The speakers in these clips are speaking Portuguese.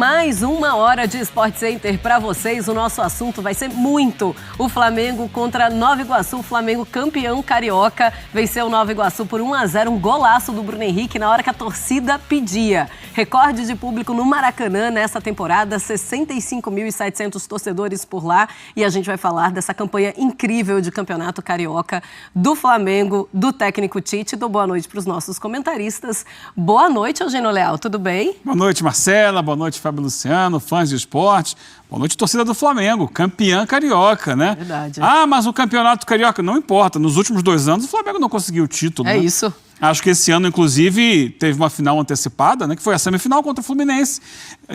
mais uma hora de Sport Center para vocês. O nosso assunto vai ser muito o Flamengo contra Nova Iguaçu. O Flamengo campeão carioca venceu o Nova Iguaçu por 1-0, um golaço do Bruno Henrique na hora que a torcida pedia. Recorde de público no Maracanã nessa temporada, 65.700 torcedores por lá. E a gente vai falar dessa campanha incrível de campeonato carioca do Flamengo, do técnico Tite. Dou boa noite para os nossos comentaristas. Boa noite, Eugênio Leal, tudo bem? Boa noite, Marcela. Boa noite, Fábio Luciano, fãs de esporte. Boa noite, torcida do Flamengo, campeã carioca, né? Verdade. Ah, mas o campeonato carioca, não importa. Nos últimos 2 anos, o Flamengo não conseguiu o título. É né? isso. Acho que esse ano, inclusive, teve uma final antecipada, né? Que foi a semifinal contra o Fluminense.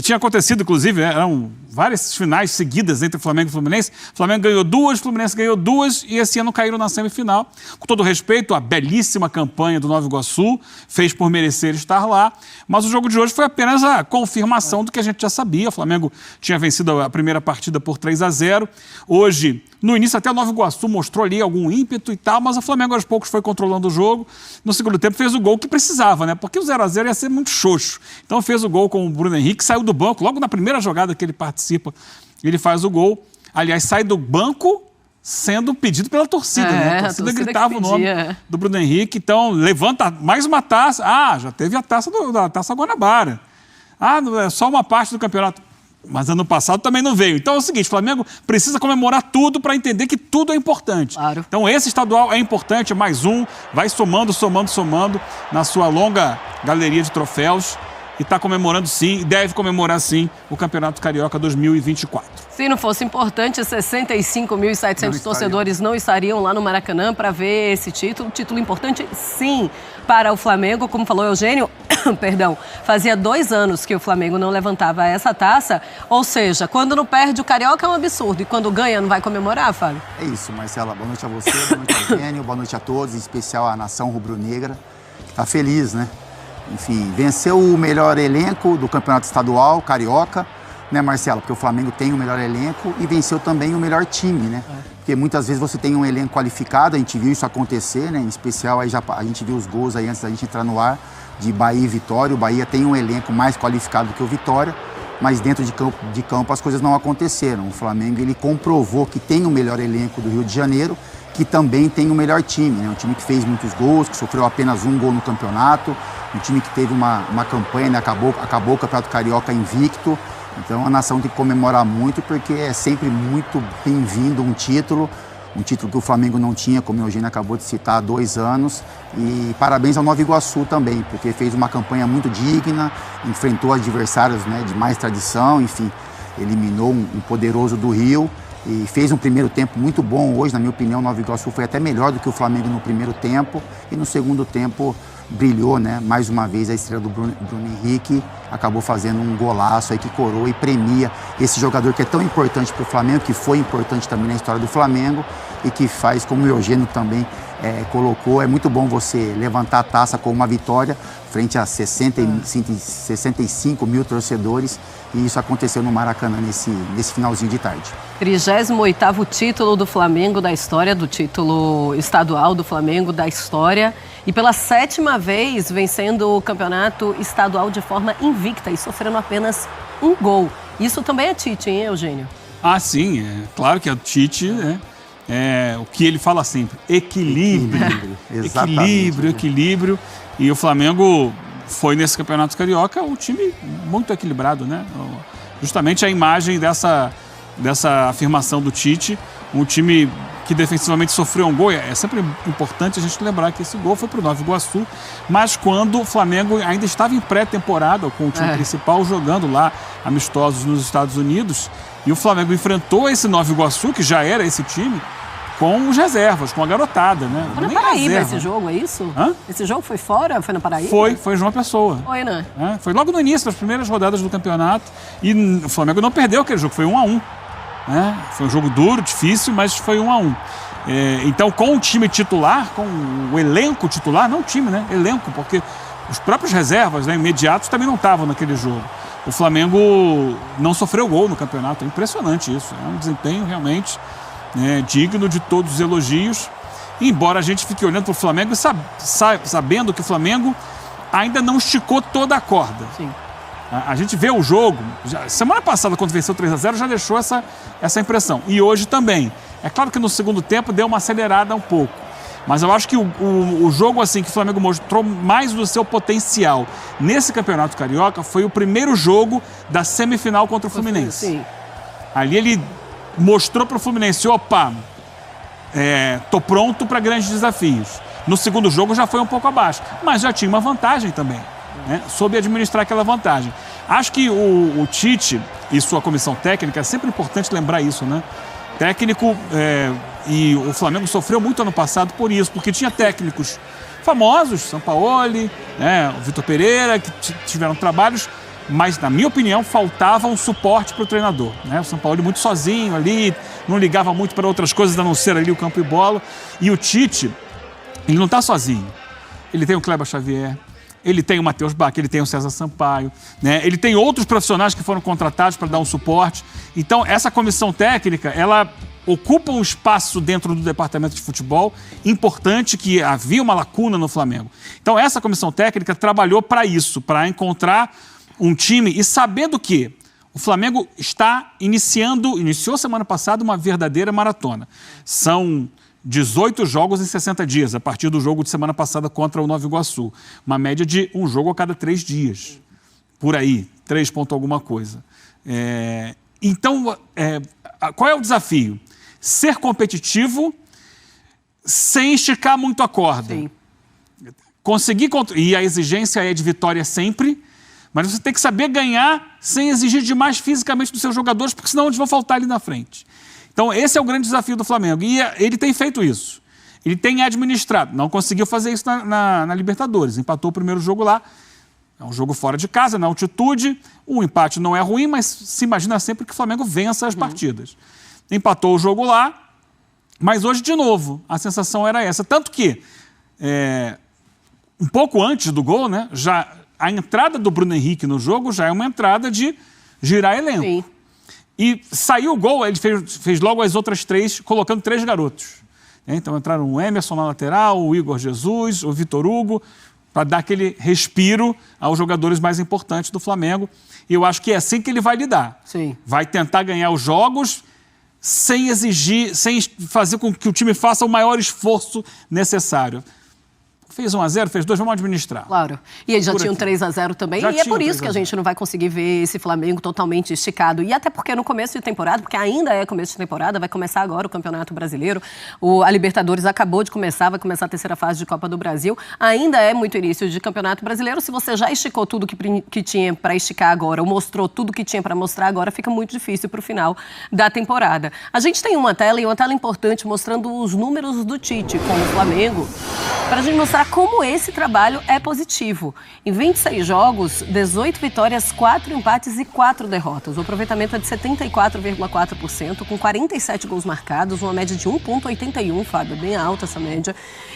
Tinha acontecido, inclusive, eram várias finais seguidas entre Flamengo e Fluminense. O Flamengo ganhou 2, o Fluminense ganhou 2 e esse ano caíram na semifinal. Com todo respeito, a belíssima campanha do Nova Iguaçu fez por merecer estar lá. Mas o jogo de hoje foi apenas a confirmação do que a gente já sabia. O Flamengo tinha vencido a primeira partida por 3-0. Hoje, no início, até o Nova Iguaçu mostrou ali algum ímpeto e tal, mas o Flamengo aos poucos foi controlando o jogo. No segundo tempo fez o gol que precisava, né? Porque o 0-0 ia ser muito xoxo. Então fez o gol com o Bruno Henrique, saiu do banco, logo na primeira jogada que ele participa, ele faz o gol. Aliás, sai do banco sendo pedido pela torcida, né? A torcida gritava o nome do Bruno Henrique. Então, levanta mais uma taça. Ah, já teve a taça da Taça Guanabara. Ah, é só uma parte do campeonato. Mas ano passado também não veio. Então é o seguinte, o Flamengo precisa comemorar tudo para entender que tudo é importante. Claro. Então esse estadual é importante, é mais um, vai somando na sua longa galeria de troféus e está comemorando sim, e deve comemorar sim o Campeonato Carioca 2024. Se não fosse importante, 65.700 torcedores não estariam lá no Maracanã para ver esse título. Título importante, sim, para o Flamengo. Como falou Eugênio, perdão, fazia 2 anos que o Flamengo não levantava essa taça. Ou seja, quando não perde o Carioca é um absurdo. E quando ganha, não vai comemorar, Fábio? É isso, Marcela. Boa noite a você, boa noite a Eugênio, boa noite a todos, em especial a nação rubro-negra, que está feliz, né? Enfim, venceu o melhor elenco do Campeonato Estadual, Carioca, né, Marcelo? Porque o Flamengo tem o melhor elenco e venceu também o melhor time, né? Porque muitas vezes você tem um elenco qualificado, a gente viu isso acontecer, né? Em especial, aí a gente viu os gols aí antes da gente entrar no ar, de Bahia e Vitória. O Bahia tem um elenco mais qualificado do que o Vitória, mas dentro de campo as coisas não aconteceram. O Flamengo, ele comprovou que tem o melhor elenco do Rio de Janeiro, que também tem o melhor time, né? Um time que fez muitos gols, que sofreu apenas 1 gol no campeonato, um time que teve uma campanha, né? Acabou o Campeonato Carioca invicto. Então a nação tem que comemorar muito, porque é sempre muito bem-vindo um título que o Flamengo não tinha, como o Eugênio acabou de citar, há 2 anos. E parabéns ao Nova Iguaçu também, porque fez uma campanha muito digna, enfrentou adversários, né, de mais tradição, enfim, eliminou um poderoso do Rio e fez um primeiro tempo muito bom. Hoje, na minha opinião, o Nova Iguaçu foi até melhor do que o Flamengo no primeiro tempo e no segundo tempo brilhou, né? Mais uma vez a estrela do Bruno Henrique acabou fazendo um golaço aí que coroa e premia esse jogador que é tão importante para o Flamengo, que foi importante também na história do Flamengo e que faz, como o Eugênio também colocou, é muito bom você levantar a taça com uma vitória frente a 65 mil torcedores, e isso aconteceu no Maracanã nesse finalzinho de tarde. 38º título do Flamengo da história, do título estadual do Flamengo da história, e pela 7ª vez vencendo o campeonato estadual de forma invicta e sofrendo apenas 1 gol. Isso também é Tite, hein, Eugênio? Ah, sim, claro que é o Tite, né? O que ele fala sempre, equilíbrio. Exatamente. Equilíbrio. E o Flamengo foi nesse Campeonato Carioca um time muito equilibrado, né? Justamente a imagem dessa afirmação do Tite, um time que defensivamente sofreu um gol. É sempre importante a gente lembrar que esse gol foi para o Nova Iguaçu, mas quando o Flamengo ainda estava em pré-temporada com o time principal jogando lá amistosos nos Estados Unidos, e o Flamengo enfrentou esse Nova Iguaçu, que já era esse time, com os reservas, com a garotada, né? Foi na Paraíba esse jogo, é isso? Hã? Esse jogo foi fora? Foi na Paraíba? Foi João Pessoa. Foi, né? Foi logo no início das primeiras rodadas do campeonato e o Flamengo não perdeu aquele jogo, foi 1-1. Foi um jogo duro, difícil, mas foi 1-1. Então, com o time titular, com o elenco titular, não o time, né? Elenco, porque os próprios reservas, né, imediatos também não estavam naquele jogo. O Flamengo não sofreu gol no campeonato, é impressionante isso. É um desempenho realmente digno de todos os elogios. Embora a gente fique olhando para o Flamengo e sabendo que o Flamengo ainda não esticou toda a corda. Sim. A gente vê o jogo, semana passada, quando venceu 3-0, já deixou essa impressão. E hoje também. É claro que no segundo tempo deu uma acelerada um pouco. Mas eu acho que o jogo assim que o Flamengo mostrou mais do seu potencial nesse Campeonato Carioca foi o primeiro jogo da semifinal contra o Fluminense. Sim. Ali ele mostrou para o Fluminense, opa, tô pronto para grandes desafios. No segundo jogo já foi um pouco abaixo, mas já tinha uma vantagem também, né? Soube administrar aquela vantagem. Acho que o Tite e sua comissão técnica, é sempre importante lembrar isso, né? Técnico, e o Flamengo sofreu muito ano passado por isso, porque tinha técnicos famosos, Sampaoli, né, o Vitor Pereira, que tiveram trabalhos, mas, na minha opinião, faltava um suporte para o treinador, né? O Sampaoli muito sozinho ali, não ligava muito para outras coisas, a não ser ali o campo e bola. E o Tite, ele não está sozinho. Ele tem o Kleber Xavier, ele tem o Matheus Bach, ele tem o César Sampaio, né? Ele tem outros profissionais que foram contratados para dar um suporte. Então, essa comissão técnica, ela ocupa um espaço dentro do departamento de futebol importante, que havia uma lacuna no Flamengo. Então, essa comissão técnica trabalhou para isso, para encontrar um time e sabendo que o Flamengo iniciou semana passada uma verdadeira maratona. São 18 jogos em 60 dias, a partir do jogo de semana passada contra o Nova Iguaçu. Uma média de um jogo a cada 3 dias. Por aí, 3 ponto alguma coisa. Então, qual é o desafio? Ser competitivo sem esticar muito a corda. Sim. Conseguir... E a exigência é de vitória sempre, mas você tem que saber ganhar sem exigir demais fisicamente dos seus jogadores, porque senão eles vão faltar ali na frente. Então, esse é o grande desafio do Flamengo. E ele tem feito isso. Ele tem administrado. Não conseguiu fazer isso na Libertadores. Empatou o primeiro jogo lá. É um jogo fora de casa, na altitude. O empate não é ruim, mas se imagina sempre que o Flamengo vença as partidas. Empatou o jogo lá, mas hoje, de novo, a sensação era essa. Tanto que, um pouco antes do gol, né, a entrada do Bruno Henrique no jogo já é uma entrada de girar elenco. Sim. E saiu o gol, ele fez logo as outras 3, colocando 3 garotos. Então entraram o Emerson na lateral, o Igor Jesus, o Vitor Hugo, para dar aquele respiro aos jogadores mais importantes do Flamengo. E eu acho que é assim que ele vai lidar. Sim. Vai tentar ganhar os jogos sem exigir, sem fazer com que o time faça o maior esforço necessário. Fez 1-0, fez 2, vamos administrar. Claro. E eles já tinham 3-0 também. E é por isso que a gente não vai conseguir ver esse Flamengo totalmente esticado. E até porque no começo de temporada, porque ainda é começo de temporada, vai começar agora o Campeonato Brasileiro. A Libertadores acabou de começar, vai começar a terceira fase de Copa do Brasil. Ainda é muito início de Campeonato Brasileiro. Se você já esticou tudo que tinha para esticar agora, ou mostrou tudo que tinha para mostrar agora, fica muito difícil para o final da temporada. A gente tem uma tela importante mostrando os números do Tite com o Flamengo, para a gente mostrar como esse trabalho é positivo. Em 26 jogos, 18 vitórias, 4 empates e 4 derrotas. O aproveitamento é de 74,4%, com 47 gols marcados, uma média de 1,81, Fábio, bem alta essa média.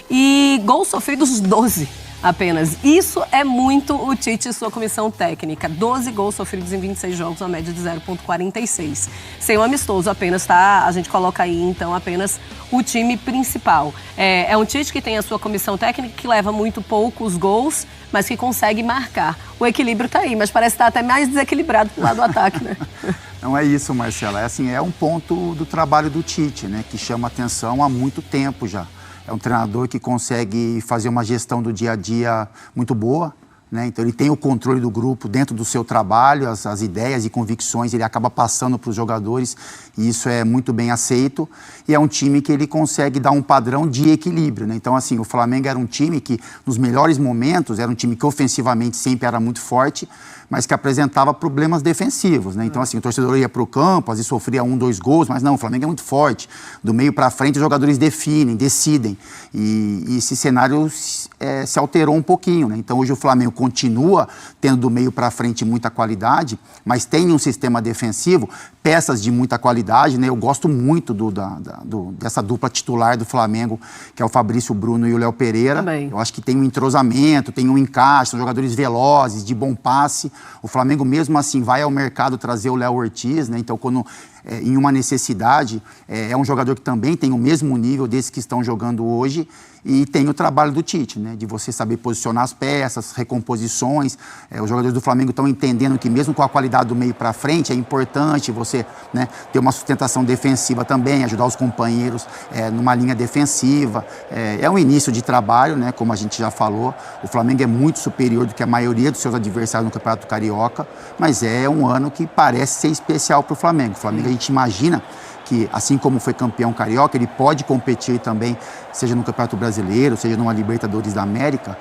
E gols sofridos, 12 apenas. Isso é muito o Tite e sua comissão técnica. 12 gols sofridos em 26 jogos, uma média de 0,46. Sem o amistoso apenas, tá? A gente coloca aí, então, apenas o time principal. É um Tite que tem a sua comissão técnica, que leva muito poucos gols, mas que consegue marcar. O equilíbrio tá aí, mas parece estar até mais desequilibrado pro lado do ataque, né? Não é isso, Marcela. É um ponto do trabalho do Tite, né? Que chama atenção há muito tempo já. É um treinador que consegue fazer uma gestão do dia a dia muito boa, né? Então ele tem o controle do grupo dentro do seu trabalho, as ideias e convicções ele acaba passando para os jogadores e isso é muito bem aceito. E é um time que ele consegue dar um padrão de equilíbrio, né? Então assim, o Flamengo era um time que nos melhores momentos era um time que ofensivamente sempre era muito forte, mas que apresentava problemas defensivos, né? Então assim, o torcedor ia para o campo, às vezes sofria 1, 2 gols, mas não, o Flamengo é muito forte. Do meio para frente os jogadores definem, decidem. E esse cenário se alterou um pouquinho, né? Então hoje o Flamengo continua tendo do meio para frente muita qualidade, mas tem um sistema defensivo, peças de muita qualidade, né? Eu gosto muito dessa dupla titular do Flamengo, que é o Fabrício Bruno e o Léo Pereira. Também. Eu acho que tem um entrosamento, tem um encaixe, são jogadores velozes, de bom passe. O Flamengo mesmo assim vai ao mercado trazer o Léo Ortiz, né? Então quando em uma necessidade, é um jogador que também tem o mesmo nível desses que estão jogando hoje. E tem o trabalho do Tite, né, de você saber posicionar as peças, recomposições. Os jogadores do Flamengo estão entendendo que mesmo com a qualidade do meio para frente, é importante você, né, ter uma sustentação defensiva também, ajudar os companheiros numa linha defensiva. É um início de trabalho, né, como a gente já falou. O Flamengo é muito superior do que a maioria dos seus adversários no Campeonato Carioca, mas é um ano que parece ser especial para o Flamengo. O Flamengo, a gente imagina que, assim como foi campeão carioca, ele pode competir também, seja no Campeonato Brasileiro, seja numa Libertadores da América,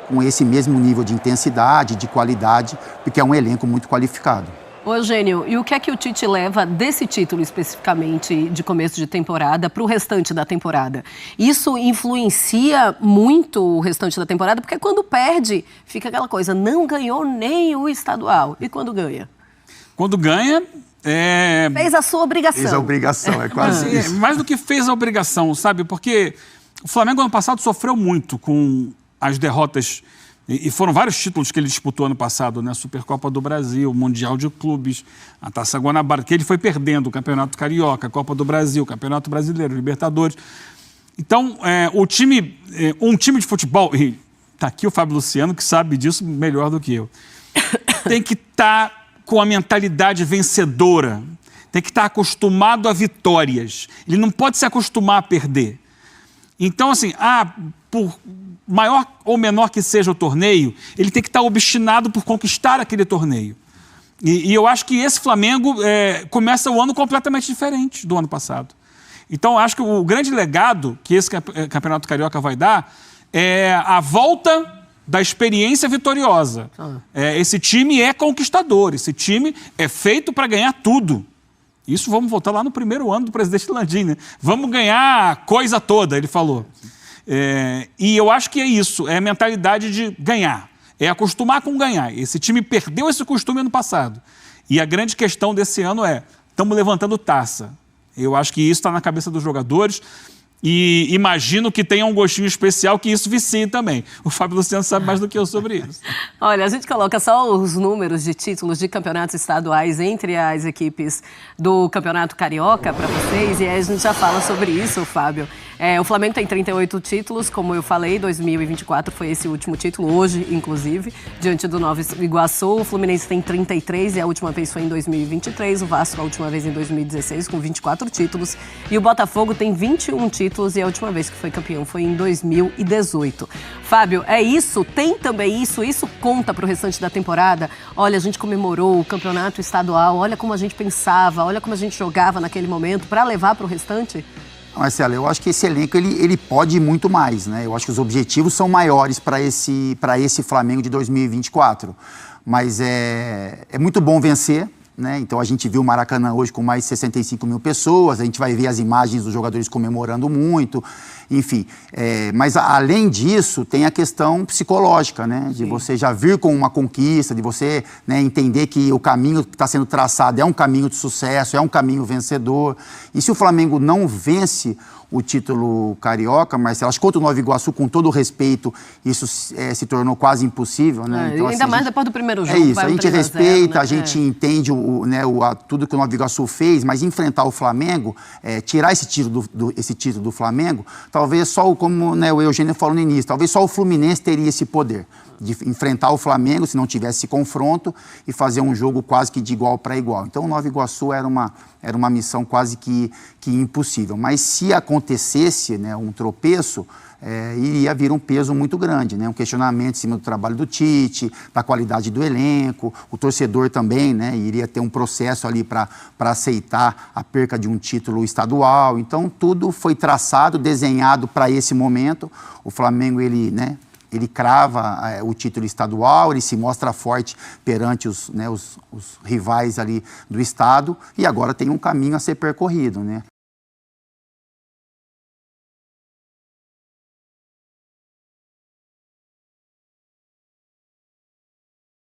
com esse mesmo nível de intensidade, de qualidade, porque é um elenco muito qualificado. Ô, Eugênio, e o que é que o Tite leva desse título especificamente de começo de temporada para o restante da temporada? Isso influencia muito o restante da temporada, porque quando perde, fica aquela coisa, não ganhou nem o estadual. E quando ganha? Quando ganha... Fez a sua obrigação. Fez a obrigação, é quase isso. Mais do que fez a obrigação, sabe? Porque o Flamengo ano passado sofreu muito com as derrotas, e foram vários títulos que ele disputou ano passado, né? Supercopa do Brasil, Mundial de Clubes, a Taça Guanabara, que ele foi perdendo, o Campeonato Carioca, a Copa do Brasil, Campeonato Brasileiro, Libertadores. Então, um time de futebol, e tá aqui o Fábio Luciano, que sabe disso melhor do que eu, tem que estar com a mentalidade vencedora, tem que estar acostumado a vitórias. Ele não pode se acostumar a perder. Então, assim, por maior ou menor que seja o torneio, ele tem que estar obstinado por conquistar aquele torneio. E eu acho que esse Flamengo começa o ano completamente diferente do ano passado. Então, acho que o grande legado que esse Campeonato Carioca vai dar é a volta da experiência vitoriosa. Esse time é conquistador, esse time é feito para ganhar tudo. Isso vamos voltar lá no primeiro ano do presidente Landim, né? Vamos ganhar a coisa toda, ele falou. E eu acho que é isso, é a mentalidade de ganhar, é acostumar com ganhar. Esse time perdeu esse costume ano passado. E a grande questão desse ano estamos levantando taça. Eu acho que isso está na cabeça dos jogadores. E imagino que tenha um gostinho especial que isso vicie também. O Fábio Luciano sabe mais do que eu sobre isso. Olha, a gente coloca só os números de títulos de campeonatos estaduais entre as equipes do Campeonato Carioca para vocês, e aí a gente já fala sobre isso, Fábio. O Flamengo tem 38 títulos, como eu falei, 2024 foi esse último título, hoje, inclusive, diante do Nova Iguaçu. O Fluminense tem 33 e a última vez foi em 2023, o Vasco a última vez em 2016 com 24 títulos e o Botafogo tem 21 títulos e a última vez que foi campeão foi em 2018. Fábio, é isso? Tem também isso? Isso conta para o restante da temporada? Olha, a gente comemorou o campeonato estadual, olha como a gente pensava, olha como a gente jogava naquele momento para levar para o restante? Marcelo, eu acho que esse elenco ele pode ir muito mais, né? Eu acho que os objetivos são maiores para esse Flamengo de 2024. Mas é muito bom vencer, né? Então a gente viu o Maracanã hoje com mais de 65 mil pessoas, a gente vai ver as imagens dos jogadores comemorando muito, enfim. Mas além disso, tem a questão psicológica, né? De você já vir com uma conquista, de você, né, entender que o caminho que está sendo traçado é um caminho de sucesso, é um caminho vencedor. E se o Flamengo não vence o título carioca, Marcelo, acho que contra o Nova Iguaçu, com todo o respeito, isso se tornou quase impossível, né? Então, ainda mais depois do primeiro jogo. É isso, a gente respeita, né? A gente entende tudo que o Nova Iguaçu fez, mas enfrentar o Flamengo, tirar esse título do Flamengo, talvez só, como, né, o Eugênio falou no início, talvez só o Fluminense teria esse poder de enfrentar o Flamengo, se não tivesse esse confronto, e fazer um jogo quase que de igual para igual. Então o Nova Iguaçu era uma missão quase que impossível. Mas se acontecesse, né, um tropeço, iria vir um peso muito grande, né? Um questionamento em cima do trabalho do Tite, da qualidade do elenco, o torcedor também, né, iria ter um processo ali para aceitar a perca de um título estadual. Então tudo foi traçado, desenhado para esse momento. O Flamengo, ele crava o título estadual, ele se mostra forte perante os rivais ali do estado, e agora tem um caminho a ser percorrido, né?